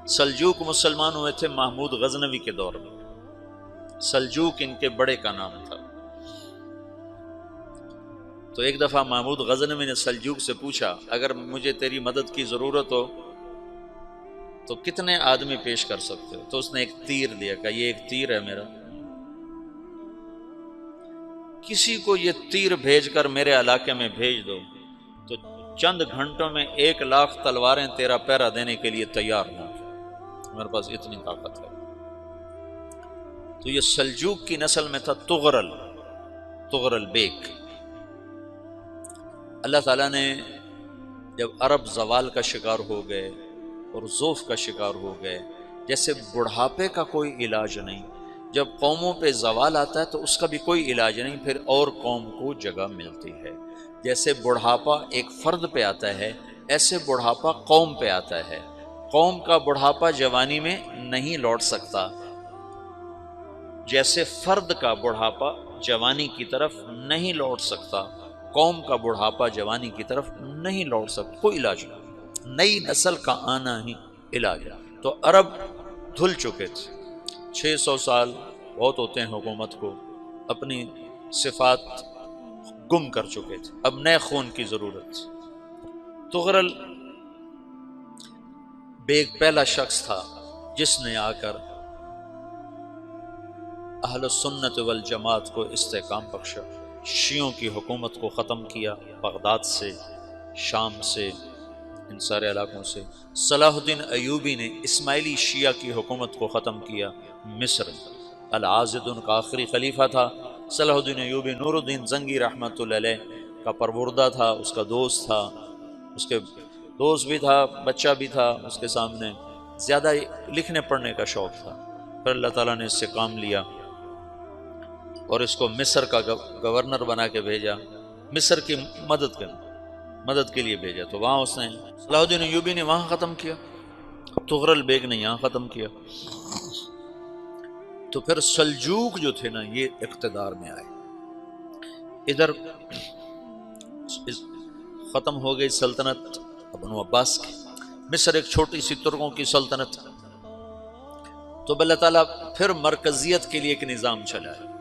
سلجوق مسلمان ہوئے تھے محمود غزنوی کے دور میں. سلجوق ان کے بڑے کا نام تھا. تو ایک دفعہ محمود غزنوی نے سلجوق سے پوچھا اگر مجھے تیری مدد کی ضرورت ہو تو کتنے آدمی پیش کر سکتے ہو؟ تو اس نے ایک تیر دیا، کہا یہ ایک تیر ہے میرا، کسی کو یہ تیر بھیج کر میرے علاقے میں بھیج دو تو چند گھنٹوں میں 1,00,000 تلواریں تیرا پہرا دینے کے لیے تیار ہوں. میرے پاس اتنی طاقت ہے. تو یہ سلجوق کی نسل میں تھا تغرل بیگ. اللہ تعالیٰ نے جب عرب زوال کا شکار ہو گئے اور ضعف کا شکار ہو گئے، جیسے بڑھاپے کا کوئی علاج نہیں، جب قوموں پہ زوال آتا ہے تو اس کا بھی کوئی علاج نہیں، پھر اور قوم کو جگہ ملتی ہے. جیسے بڑھاپا ایک فرد پہ آتا ہے، ایسے بڑھاپا قوم پہ آتا ہے. قوم کا بڑھاپا جوانی میں نہیں لوٹ سکتا، جیسے فرد کا بڑھاپا جوانی کی طرف نہیں لوٹ سکتا، قوم کا بڑھاپا جوانی کی طرف نہیں لوٹ سکتا. کوئی علاج نہیں، نئی نسل کا آنا ہی علاج ہے. تو عرب دھل چکے تھے، 600 سال بہت ہوتے ہیں حکومت کو، اپنی صفات گم کر چکے تھے، اب نئے خون کی ضرورت تھی. تغرل بیگ پہلا شخص تھا جس نے آ کر اہل سنت والجماعت کو استحکام بخشا، شیعوں کی حکومت کو ختم کیا، بغداد سے، شام سے، ان سارے علاقوں سے. صلاح الدین ایوبی نے اسماعیلی شیعہ کی حکومت کو ختم کیا. مصر العاضد ان کا آخری خلیفہ تھا. صلاح الدین ایوبی نور الدین زنگی رحمۃ اللہ علیہ کا پروردہ تھا، اس کا دوست تھا، اس کے دوست بھی تھا، بچہ بھی تھا اس کے سامنے. زیادہ لکھنے پڑھنے کا شوق تھا. پھر اللہ تعالیٰ نے اس سے کام لیا اور اس کو مصر کا گورنر بنا کے بھیجا، مصر کی مدد کے لیے بھیجا. تو وہاں اس نے صلاح الدین ایوبی نے وہاں ختم کیا، تغرل بیگ نے یہاں ختم کیا. تو پھر سلجوق جو تھے نا یہ اقتدار میں آئے. ادھر ختم ہو گئی سلطنت بنو عباس کی، مصر ایک چھوٹی سی ترکوں کی سلطنت. تو اللہ تعالیٰ پھر مرکزیت کے لیے ایک نظام چلائے.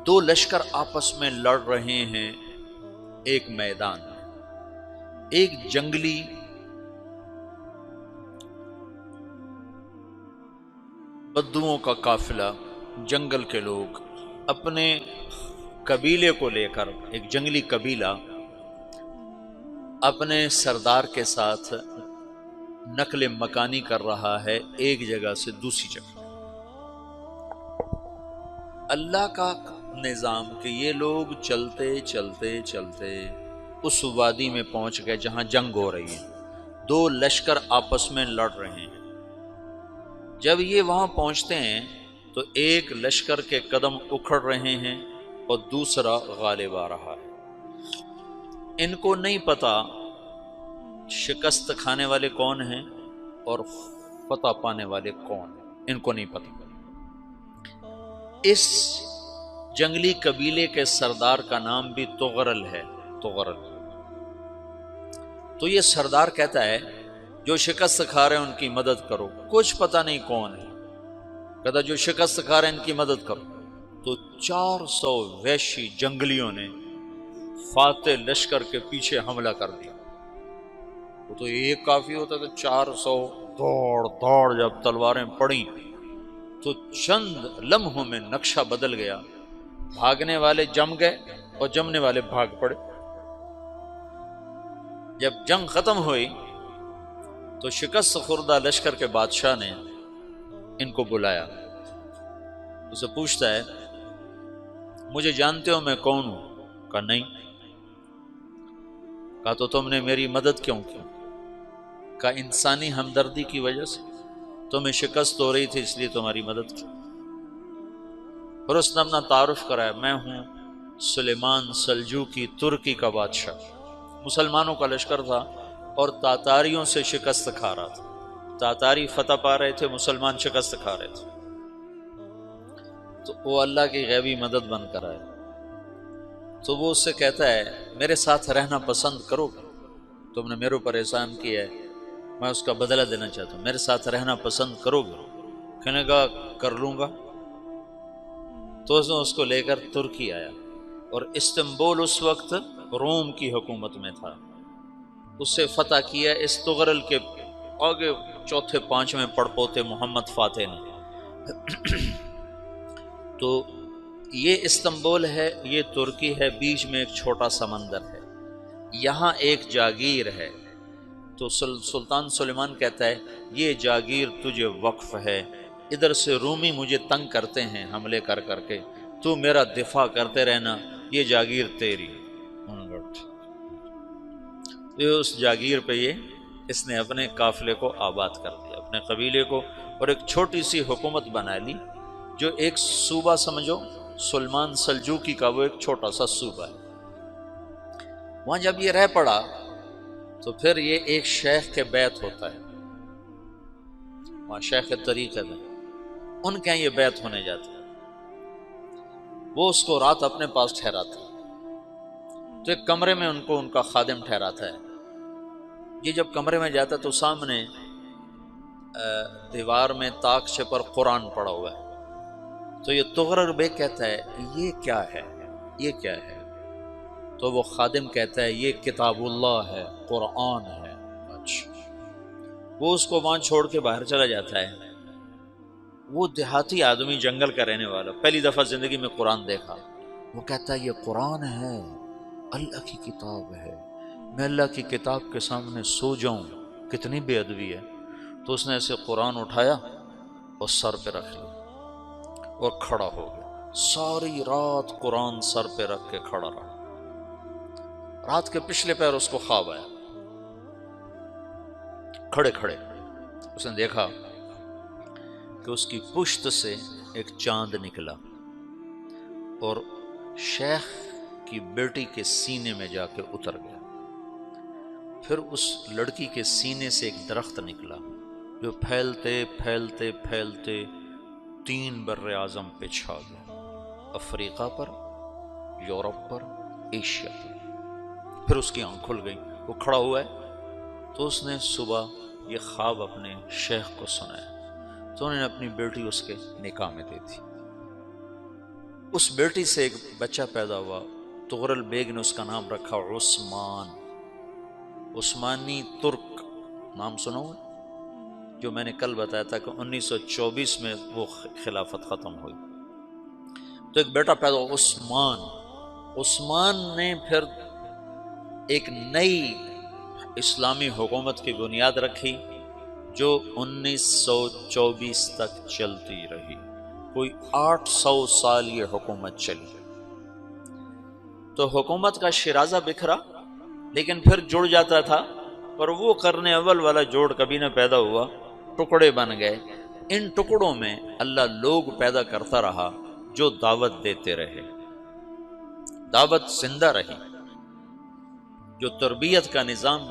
2 لشکر آپس میں لڑ رہے ہیں ایک میدان میں. ایک جنگلی بدوؤں کا قافلہ، جنگل کے لوگ اپنے قبیلے کو لے کر، ایک جنگلی قبیلہ اپنے سردار کے ساتھ نقل مکانی کر رہا ہے ایک جگہ سے دوسری جگہ. اللہ کا نظام کہ یہ لوگ چلتے چلتے چلتے اس وادی میں پہنچ گئے جہاں جنگ ہو رہی ہے. 2 لشکر آپس میں لڑ رہے ہیں. جب یہ وہاں پہنچتے ہیں تو ایک لشکر کے قدم اکھڑ رہے ہیں اور دوسرا غالب آ رہا ہے. ان کو نہیں پتا شکست کھانے والے کون ہیں اور فتح پانے والے کون ہیں، ان کو نہیں پتا. اس جنگلی قبیلے کے سردار کا نام بھی تغرل ہے، تغرل. تو یہ سردار کہتا ہے جو شکست کھا رہے ہیں ان کی مدد کرو. کچھ پتہ نہیں کون ہے، کہتا جو شکست کھا رہے ہیں ان کی مدد کرو. تو 400 وحشی جنگلیوں نے فاتح لشکر کے پیچھے حملہ کر دیا. وہ تو ایک کافی ہوتا تھا، 400 دوڑ جب تلواریں پڑیں تو چند لمحوں میں نقشہ بدل گیا. بھاگنے والے جم گئے اور جمنے والے بھاگ پڑے. جب جنگ ختم ہوئی تو شکست خوردہ لشکر کے بادشاہ نے ان کو بلایا. اسے پوچھتا ہے مجھے جانتے ہو میں کون ہوں؟ کہا نہیں. کہا تو تم نے میری مدد کیوں کی؟ کہا انسانی ہمدردی کی وجہ سے، تمہیں شکست ہو رہی تھی اس لیے تمہاری مدد کی. اور اس نے اپنا تعارف کرایا، میں ہوں سلیمان سلجوقی، ترکی کا بادشاہ. مسلمانوں کا لشکر تھا اور تاتاریوں سے شکست کھا رہا تھا. تاتاری فتح پا رہے تھے، مسلمان شکست کھا رہے تھے. تو وہ اللہ کی غیبی مدد بن کر آئے. تو وہ اس سے کہتا ہے میرے ساتھ رہنا پسند کرو گے؟ تم نے میرے اوپر احسان کیا ہے، میں اس کا بدلہ دینا چاہتا ہوں، میرے ساتھ رہنا پسند کرو گے؟ کہنے کا کر لوں گا۔ تو اس کو لے کر ترکی آیا، اور استنبول اس وقت روم کی حکومت میں تھا، اسے فتح کیا اس تغرل کے آگے چوتھے پانچویں پڑپوتے محمد فاتح نے۔ تو یہ استنبول ہے، یہ ترکی ہے، بیچ میں ایک چھوٹا سمندر ہے، یہاں ایک جاگیر ہے۔ تو سلطان سلیمان کہتا ہے یہ جاگیر تجھے وقف ہے، ادھر سے رومی مجھے تنگ کرتے ہیں حملے کر کر کے، تو میرا دفاع کرتے رہنا، یہ جاگیر تیری۔ یہ اس جاگیر پہ اس نے اپنے قافلے کو آباد کر دیا، اپنے قبیلے کو، اور ایک چھوٹی سی حکومت بنا لی، جو ایک صوبہ سمجھو، سلمان سلجوقی کا وہ ایک چھوٹا سا صوبہ ہے۔ وہاں جب یہ رہ پڑا تو پھر یہ ایک شیخ کے بیت ہوتا ہے، وہاں شیخ طریقت ہے، ان کے یہ بیت ہونے جاتا ہے، وہ اس کو رات اپنے پاس ٹھہراتا ہے، تو ایک کمرے میں ان کا خادم ٹھہراتا ہے۔ یہ جب کمرے میں جاتا ہے تو سامنے دیوار میں طاقچے پر قرآن پڑا ہوا ہے، تو یہ تغرل بیگ کہتا ہے یہ کیا ہے، یہ کیا ہے؟ تو وہ خادم کہتا ہے یہ کتاب اللہ ہے، قرآن ہے۔ اچھا، وہ اس کو وہاں چھوڑ کے باہر چلا جاتا ہے۔ وہ دیہاتی آدمی، جنگل کا رہنے والا، پہلی دفعہ زندگی میں قرآن دیکھا، وہ کہتا ہے یہ قرآن ہے، اللہ کی کتاب ہے، میں اللہ کی کتاب کے سامنے سو جاؤں، کتنی بے ادبی ہے۔ تو اس نے ایسے قرآن اٹھایا اور سر پہ رکھ لیا اور کھڑا ہو گیا، ساری رات قرآن سر پہ رکھ کے کھڑا رہا۔ رات کے پچھلے پہر اس کو خواب آیا، کھڑے کھڑے اس نے دیکھا کہ اس کی پشت سے ایک چاند نکلا اور شیخ کی بیٹی کے سینے میں جا کے اتر گیا۔ پھر اس لڑکی کے سینے سے ایک درخت نکلا جو پھیلتے پھیلتے پھیلتے 3 بر اعظم پہ چھا گیا، افریقہ پر، یورپ پر، ایشیا پر۔ پھر اس کی آنکھ کھل گئی، وہ کھڑا ہوا ہے، تو اس نے صبح یہ خواب اپنے شیخ کو سنایا، تو انہوں نے اپنی بیٹی اس کے نکاح میں دے دی۔ اس بیٹی سے ایک بچہ پیدا ہوا، تغرل بیگ نے اس کا نام رکھا عثمان، عثمانی ترک نام سنا ہوا، جو میں نے کل بتایا تھا کہ 1924 میں وہ خلافت ختم ہوئی۔ تو ایک بیٹا پیدا ہوا عثمان۔ عثمان نے پھر ایک نئی اسلامی حکومت کی بنیاد رکھی جو 1924 تک چلتی رہی، کوئی 800 سال یہ حکومت چلی۔ تو حکومت کا شیرازہ بکھرا، لیکن پھر جڑ جاتا تھا، پر وہ قرن اول والا جوڑ کبھی نہ پیدا ہوا، ٹکڑے بن گئے۔ ان ٹکڑوں میں اللہ لوگ پیدا کرتا رہا جو دعوت دیتے رہے، دعوت زندہ رہی۔ جو تربیت کا نظام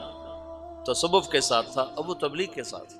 تصوف کے ساتھ تھا اب وہ تبلیغ کے ساتھ۔